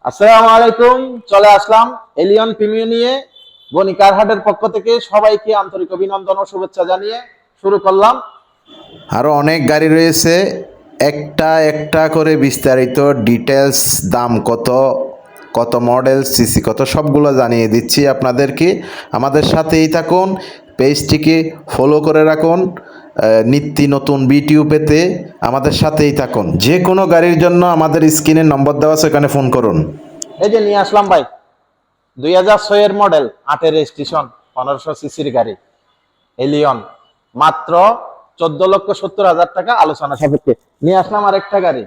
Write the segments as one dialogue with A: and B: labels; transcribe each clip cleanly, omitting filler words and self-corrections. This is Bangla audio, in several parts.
A: আসসালামু আলাইকুম। চলে আসলাম এলিয়ন প্রিমিও নিয়ে। গনি কারহাটের পক্ষ থেকে সবাইকে আন্তরিক অভিনন্দন ও শুভেচ্ছা জানিয়ে শুরু করলাম।
B: আরও অনেক গাড়ি রয়েছে, একটা একটা করে বিস্তারিত ডিটেলস, দাম কত, কত মডেল, সিসি কত, সবগুলো জানিয়ে দিচ্ছি আপনাদেরকে। আমাদের সাথেই থাকুন, পেজটিকে ফলো করে রাখুন। নিত্য নতুন ভিডিও পেতে আমাদের সাথেই থাকুন। যে কোনো গাড়ির জন্য আমাদের স্ক্রিনে নম্বর দেওয়া আছে, এখানে ফোন করুন।
A: এই যে নিয়ে আসলাম ভাই 2006 এর মডেল, 8 এর রেজিস্ট্রেশন, 1500 সিসির গাড়ি এলিয়ন, মাত্র 14,70,000 টাকা আলোচনা সাপেক্ষে। নিয়ে আসলাম আরেকটা গাড়ি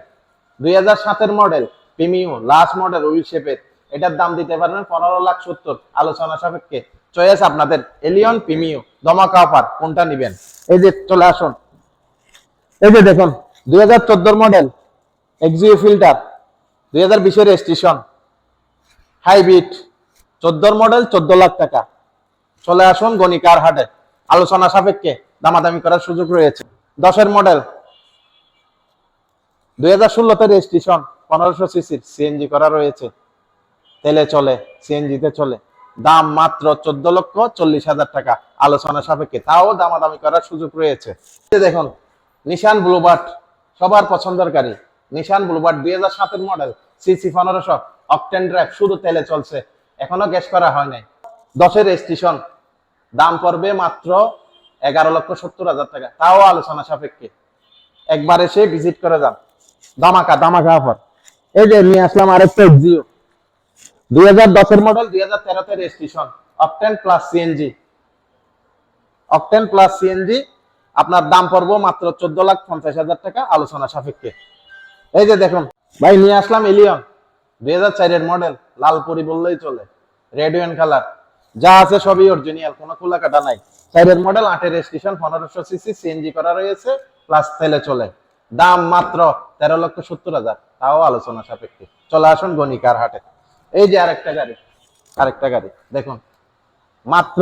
A: 2007 এর model, Premio last model, wheel শেপের। এটার দাম দিতে পারবেন 15,70,000 আলোচনা সাপেক্ষে। চয়েস আপনাদের, এলিয়ন প্রিমিও, ধমাকা অফার, কোনটা নিবেন? এই যে চলে আসুন, এই যে দেখুন 2014 মডেল এক্সিও ফিল্টার, 2020 এর রেজিস্ট্রেশন, হাইব্রিড, 14 মডেল, 14 লাখ টাকা। চলে আসুন গনি কার হাটে, আলোচনা সাপেক্ষে দামাদামি করার সুযোগ রয়েছে। 10 এর মডেল, 2016 তে রেজিস্ট্রেশন, 1500 সিসির, সিএনজি করা রয়েছে, তেলে চলে, সিএনজিতে চলে। দাম মাত্র 14,40,000 টাকা আলোচনা সাপেক্ষে, তাও দামাদামি করার সুযোগ রয়েছে। দেখুন নিশান ব্লুবার্ড, সবার পছন্দের গাড়ি। নিশান ব্লুবার্ড 2007 এর মডেল, সিসি 1500, অকটেন ড্রাইভ, শুধু তেলে চলছে, এখনো গ্যাস করা হয় নাই। 10 এর রেজিস্ট্রেশন, দাম পড়বে মাত্র 11,70,000 টাকা, তাও আলোচনা সাপেক্ষে। একবার এসে ভিজিট করে যান, ধামাকা ধামাকা অফার। এই যে নিয়ে আসলাম আরেকটা জিও, 2010 এর মডেল, 2013 তে registration, octane plus CNG, octane plus CNG. আপনার দাম পড়বো মাত্র 14,50,000 টাকা আলোচনা সাপেক্ষে। এই যে দেখুন ভাই নিয়ে আসলাম এলিয়ন, 2004 এর মডেল, লালপুরি বললেই চলে, রেড ওয়াইন কালার, যা আছে সবই অরিজিনাল, কোনো খোলা কাটা নাই। 4 এর মডেল, 8 এর রেজিস্ট্রেশন, 1500 সিসি, সিএনজি করা রয়েছে, প্লাস তেলে চলে। দাম মাত্র 13,70,000, তাও আলোচনা সাপেক্ষে। চলে আসুন গনি কার হাটে। এই যে আরেকটা গাড়ি, আরেকটা গাড়ি দেখুন, মাত্র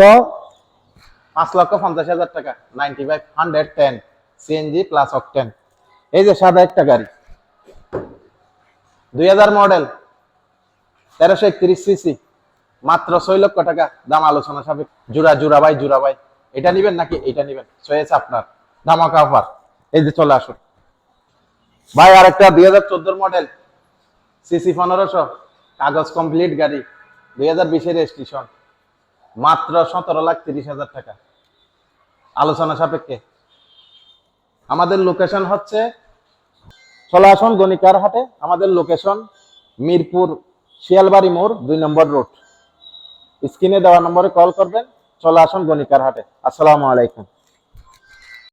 A: 5,50,000 টাকা, 95 110 সিএনজি প্লাস অকটেন। এই যে সাদা একটা গাড়ি, 2000 মডেল, 1331 সিসি, মাত্র 6 লক্ষ টাকা, দাম আলোচনা সাপেক্ষে। জুরা জুরা ভাই, জুরা ভাই, এটা নিবেন নাকি এটা নিবেন? চয়েস আপনার, ধামাকা অফার। এই যে চলে আসুন ভাই আরেকটা 2014 মডেল, সিসি 1500, কাগজ কমপ্লিট গাড়ি, 2020 এর রেজিস্ট্রেশন, মাত্র 17,30,000 টাকা আলোচনা সাপেক্ষে। আমাদের লোকেশন হচ্ছে, চলে আসুন গনি কার হাটে। আমাদের লোকেশন মিরপুর শিয়ালবাড়ি মোড়, 2 নম্বর রোড। স্ক্রিনে দেওয়া নম্বরে কল করবেন। চলে আসুন গনি কার হাটে। আসসালামু আলাইকুম।